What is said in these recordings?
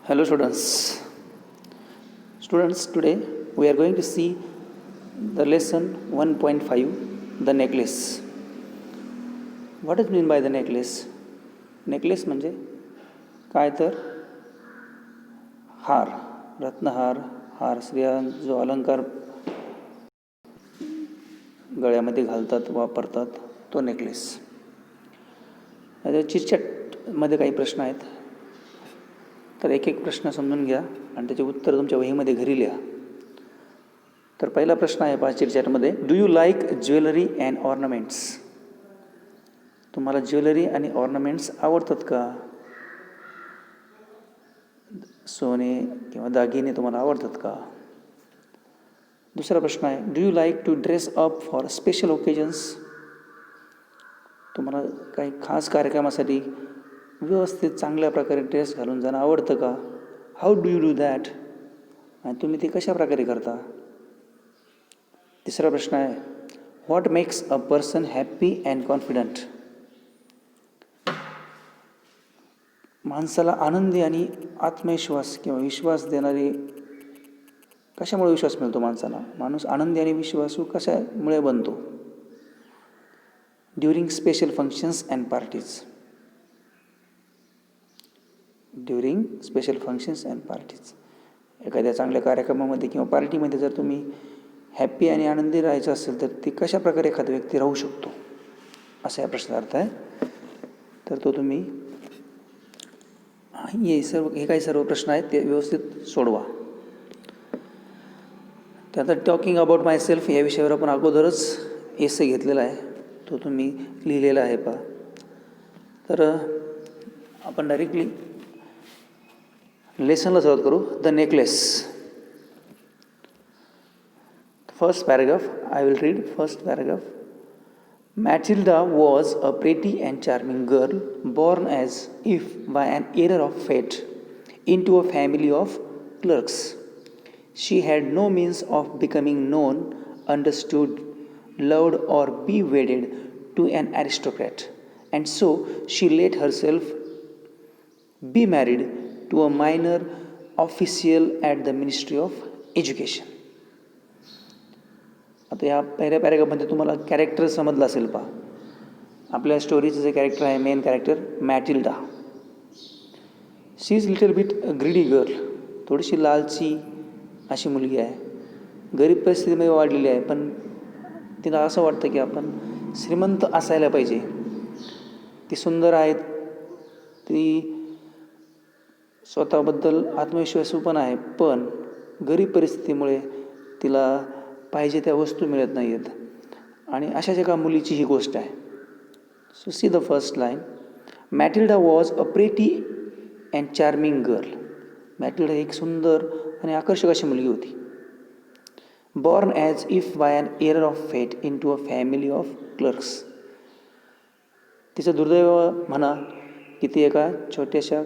Hello students. Students, today we are going to see the lesson 1.5, the necklace. What is mean by the necklace? Necklace म्हणजे काय तर हार, रत्नहार, हार स्त्रिया जो अलंकार गळ्यामध्ये घालतात, वापरतात तो नेकलेस. चिटचॅटमध्ये काही प्रश्न आहेत, तर एक एक प्रश्न समजून घ्या आणि त्याचे उत्तर तुमच्या वहीमध्ये घरी लिहा. तर पहिला प्रश्न आहे पहा चिटचॅटमध्ये, do you like jewellery and ornaments? तुम्हाला ज्वेलरी आणि ऑर्नामेंट्स आवडतात का? सोने किंवा दागिने तुम्हाला आवडतात का? दुसरा प्रश्न आहे, do you like to dress up for special occasions? तुम्हाला काही खास कार्यक्रमासाठी व्यवस्थित चांगल्या प्रकारे ड्रेस घालून जाणं आवडतं का? How do you do that? आणि तुम्ही ते कशा प्रकारे करता? तिसरा प्रश्न आहे, what makes a person happy and confident? माणसाला आनंदी आणि आत्मविश्वास किंवा विश्वास देणारी, कशामुळे विश्वास मिळतो माणसाला? माणूस आनंदी आणि विश्वासू कशामुळे बनतो? During special functions and parties. During special functions and parties. एखाद्या चांगल्या कार्यक्रमामध्ये किंवा पार्टीमध्ये जर तुम्ही हॅप्पी आणि आनंदी राहायचं असेल तर ती कशा प्रकारे एखादा व्यक्ती राहू शकतो, असा या प्रश्नाचा अर्थ आहे. तर तो तुम्ही हे काही सर्व प्रश्न आहेत ते व्यवस्थित सोडवा. त्यात टॉकिंग अबाउट माय सेल्फ या विषयावर आपण अगोदरच एसे घेतलेला आहे, तो तुम्ही लिहिलेला आहे पहा. तर आपण डायरेक्टली लेसनला सुरुवात करू. The necklace. First paragraph, I will read first paragraph. Matilda was a pretty and charming girl, born as if by an error of fate into a family of clerks. She had no means of becoming known, understood, loved, or be wedded to an aristocrat, and so she let herself be married to a minor official at the Ministry of Education. आता या पहिल्या पॅरेग्राफमध्ये तुम्हाला character समजलं असेल पहा. आपल्या स्टोरीचं जे character आहे, main character Matilda. She is little bit greedy girl. थोडीशी लालची अशी मुलगी आहे. गरीब परिस्थितीमध्ये वाढलेली आहे, पण तिला असं वाटतं की आपण श्रीमंत असायला पाहिजे. ती सुंदर आहेत, ती स्वतःबद्दल आत्मविश्वासू पण आहे, पण गरीब परिस्थितीमुळे तिला पाहिजे त्या वस्तू मिळत नाही आहेत. आणि अशाच एका मुलीची ही गोष्ट आहे. So see the first line. Matilda was a pretty and charming girl. Matilda एक सुंदर आणि आकर्षक अशी मुलगी होती. Born as if by an error of fate into a family of clerks. तिचं दुर्दैव म्हणा की ती एका छोट्याशा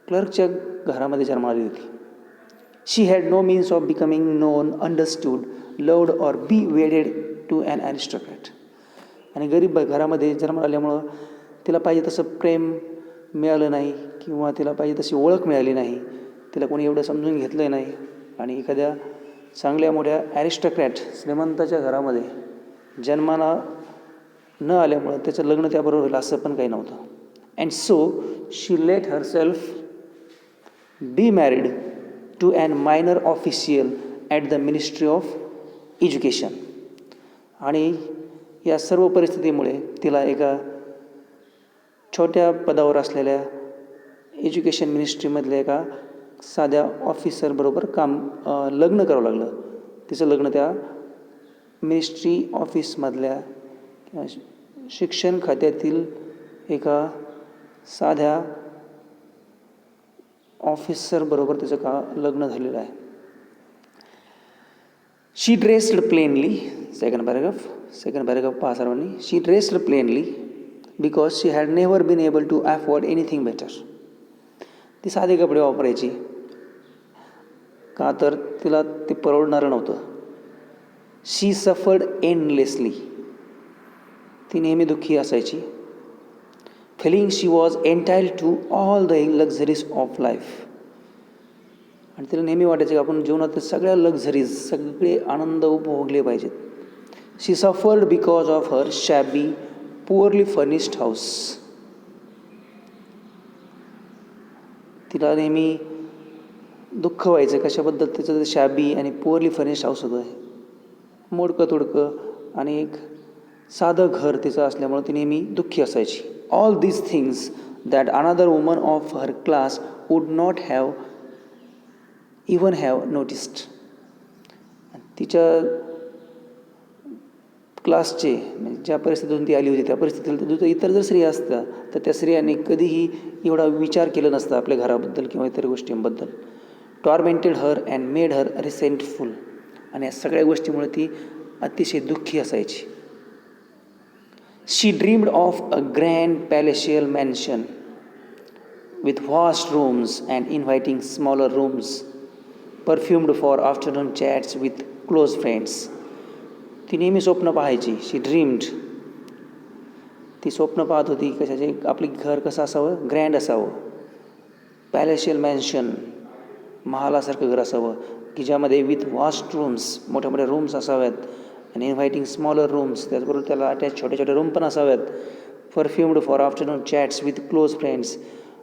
क्लर्कच्या घरामध्ये जन्माला आली होती. She had no means of becoming known, understood, loved or be wedded to an aristocrat. आणि गरीब घरामध्ये जन्माला आल्यामुळं तिला पाहिजे तसं प्रेम मिळालं नाही किंवा तिला पाहिजे तशी ओळख मिळाली नाही. तिला कोणी एवढं समजून घेतलं नाही. आणि एखाद्या चांगल्या मोठ्या ॲरिस्टोक्रॅट श्रीमंताच्या घरामध्ये जन्माला न आल्यामुळं त्याचं लग्न त्याबरोबर होईल असं पण काही नव्हतं. And so she let herself be married to an minor official at the ministry of education. आणि या सर्व परिस्थितीमुळे तिला एका छोट्या पदावर असलेल्या एज्युकेशन मिनिस्ट्रीमधल्या एका साध्या ऑफिसरबरोबर लग्न करावं लागलं. तिचं लग्न त्या मिनिस्ट्री ऑफिसमधल्या शिक्षण खात्यातील एका साध्या ऑफिसरबरोबर तिचं लग्न झालेलं आहे. She dressed plainly. Second paragraph पहा सर्वांनी. She dressed plainly because she had never been able to afford anything better. ती साधे कपडे वापरायची का तर तिला ते परवडणारं नव्हतं. शी सफर्ड एंडलेसली. ती नेहमी दुःखी असायची. feeling she was entitled to all the luxuries of life. आणि तिला नेहमी वाटायचं की आपण जीवनात सगळ्या लक्झरीज, सगळे आनंद उपभोगले पाहिजेत. She suffered because of her shabby poorly furnished house. तिला नेहमी दुःख व्हायचं कशाबद्दल, तिचं शॅबी आणि पुअरली फर्निश्ड हाऊस होतं, मोडकं तोडकं आणि एक साधं घर तिचं असल्यामुळं ती नेहमी दुःखी असायची. All these things that another woman of her class would not have even have noticed. तिच्या क्लासचे म्हणजे ज्या परिस्थितीतून ती आली होती त्या परिस्थितीला इतर जर स्त्रिया असत्या तर त्या स्त्रियांनी कधीही एवढा विचार केला नसता आपल्या घराबद्दल किंवा इतर गोष्टींबद्दल. Tormented her and made her resentful. आणि या सगळ्या गोष्टीमुळे ती अतिशय दुःखी असायची. She dreamed of a grand palatial mansion with vast rooms and inviting smaller rooms perfumed for afternoon chats with close friends. ती नेहमी स्वप्न पाहायची. She dreamed. ती स्वप्न पाहत होती कशाचे, आपले घर कसं असावं, ग्रँड असावं, पॅलेशियल मॅन्शन, महालासारखं घर असावं की ज्यामध्ये विथ वास्ट रूम्स, मोठ्या मोठ्या रूम्स असाव्यात, आणि इन्व्हायटिंग स्मॉलर रूम्स, त्याचबरोबर त्याला अटॅच छोटे छोटे रूम पण असाव्यात. Perfumed for afternoon chats with close friends.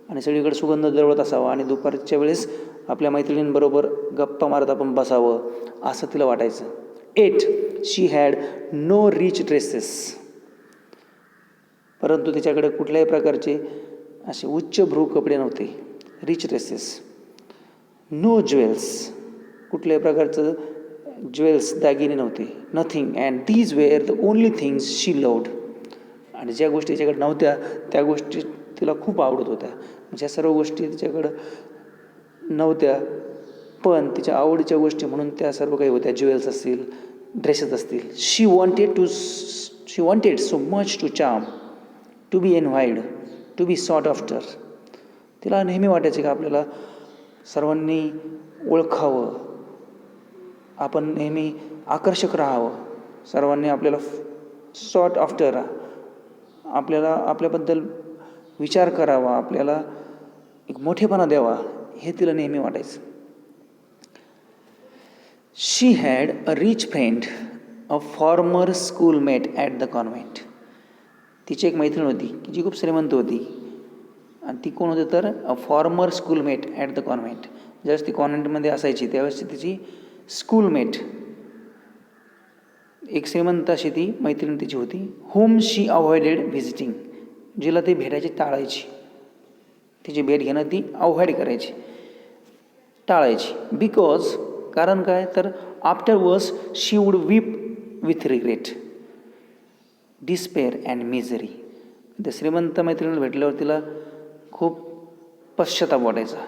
आणि सगळीकडे सुगंध दरवळत असावा आणि दुपारच्या वेळेस आपल्या मैत्रिणींबरोबर गप्पा मारत आपण बसावं असं तिला वाटायचं. 8. She had no rich dresses. परंतु तिच्याकडे कुठल्याही प्रकारचे असे उच्चभ्रू कपडे नव्हते. Rich dresses. No jewels. कुठल्याही प्रकारचं ज्वेल्स, दागिने नव्हते. Nothing and these were the only things she loved. आणि ज्या गोष्टी तिच्याकडे नव्हत्या त्या गोष्टी तिला खूप आवडत होत्या. ज्या सर्व गोष्टी तिच्याकडं नव्हत्या पण तिच्या आवडीच्या गोष्टी म्हणून त्या सर्व काही होत्या. ज्वेल्स असतील, ड्रेसेस असतील. She wanted so much to charm, to be envied, to be sought after. तिला नेहमी वाटायचे की आपल्याला सर्वांनी ओळखावं, आपण नेहमी आकर्षक राहावं, सर्वांनी आपल्याला सॉट आफ्टर, आपल्याला आपल्याबद्दल विचार करावा, आपल्याला एक मोठेपणा द्यावा, हे तिला नेहमी वाटायचं. She had a rich friend, a former schoolmate at the convent. तिची एक मैत्रीण होती की जी खूप श्रीमंत होती. आणि ती कोण होती तर अ former schoolmate at the convent. ज्यावेळेस ती कॉन्व्हेंटमध्ये असायची त्यावेळेस तिची स्कूलमेट, एक श्रीमंत अशी ती मैत्रीण तिची होती. हुम शी अवॉइडेड व्हिजिटिंग. जिला ती भेटायची टाळायची. तिची भेट घेणं ती अवॉइड करायची, टाळायची. बिकॉज, कारण काय तर afterwards she would weep with regret, despair and misery. त्या श्रीमंत मैत्रिणीला भेटल्यावर तिला खूप पश्चाताप वाटायचा,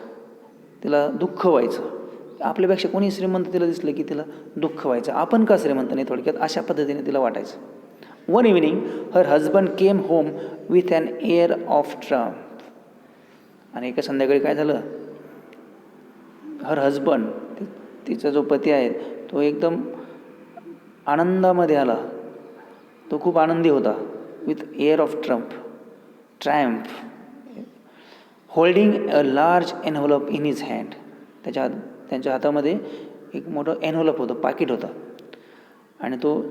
तिला दुःख व्हायचं. आपल्यापेक्षा कोणी श्रीमंत तिला दिसलं की तिला दुःख व्हायचं, आपण का श्रीमंत नाही थोडक्यात, अशा पद्धतीने तिला वाटायचं. One evening her husband came home with an air of triumph. आणि एका संध्याकाळी काय झालं, हर हजबंड, तिचा जो पती आहे तो एकदम आनंदामध्ये आला, तो खूप आनंदी होता. With area of Triumph, holding a large envelope in his hand. त्यांच्या हातामध्ये एक मोठं एनव्हलप होतं, पाकिट होतं. आणि तो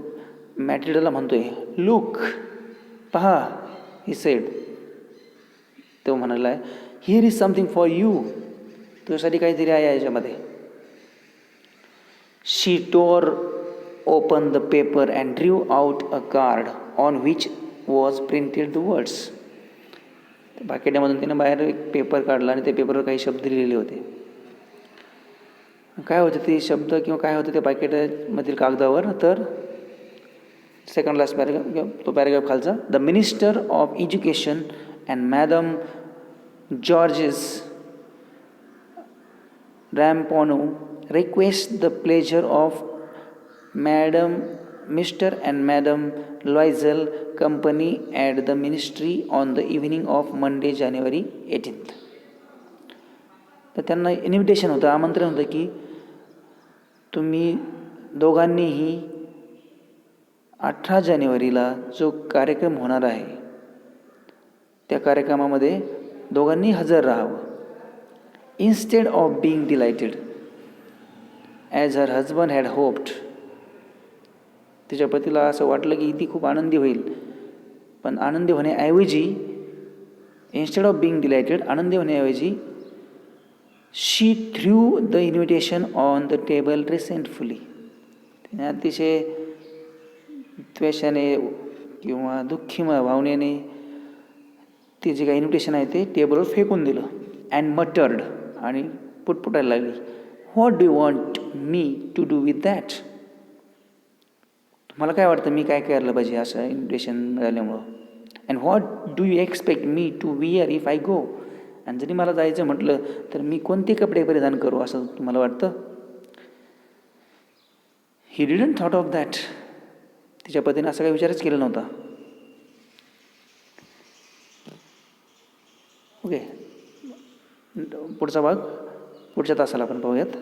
मॅट्रिडाला म्हणतोय, लुक, पहा, ही सेड. तो म्हणाला, here is something for you. तुझ्यासाठी काहीतरी आहे याच्यामध्ये. She tore open the paper and drew out a card on which was printed the words. पाकिटामधून तिने बाहेर एक पेपर काढला आणि त्या पेपरवर काही शब्द लिहिलेले होते. काय होते ते शब्द किंवा काय होते त्या पॅकेटमधील कागदावर, तर सेकंड लास्ट पॅरेग्राफ, तो पॅरेग्राफ खालचा. The minister of education and madam Georges Ramponneau request the pleasure of madam mister and madam Loisel company at the ministry on the evening of Monday January 18th. तर त्यांना invitation होतं, आमंत्रण होतं की तुम्ही दोघांनीही 18 जानेवारीला जो कार्यक्रम होणार आहे त्या कार्यक्रमामध्ये दोघांनी हजर राहावं. Instead of being delighted, as her husband had hoped. तिच्या पतीला असं वाटलं की ती खूप आनंदी होईल, पण आनंदी होण्याऐवजी, इन्स्टेड ऑफ बिंग डिलायटेड, आनंदी होण्याऐवजी she threw the invitation on the table resentfully. तिने अतिशय द्वेषाने किंवा दुःखीमय भावनेने ते जे काही इन्व्हिटेशन आहे ते टेबलवर फेकून दिलं. अँड मटर्ड, आणि पुटपुटायला लागली. What do you want me to do with that? तुम्हाला काय वाटतं मी काय करायला पाहिजे असं इन्व्हिटेशन मिळाल्यामुळं? And what do you expect me to wear if I go? आणि जरी मला जायचं म्हटलं तर मी कोणते कपडे परिधान करू असं तुम्हाला वाटतं? He didn't thought of that. तिच्या पतीने असा काही विचारच केला नव्हता. ओके, पुढचा भाग पुढच्या तासाला आपण पाहूयात.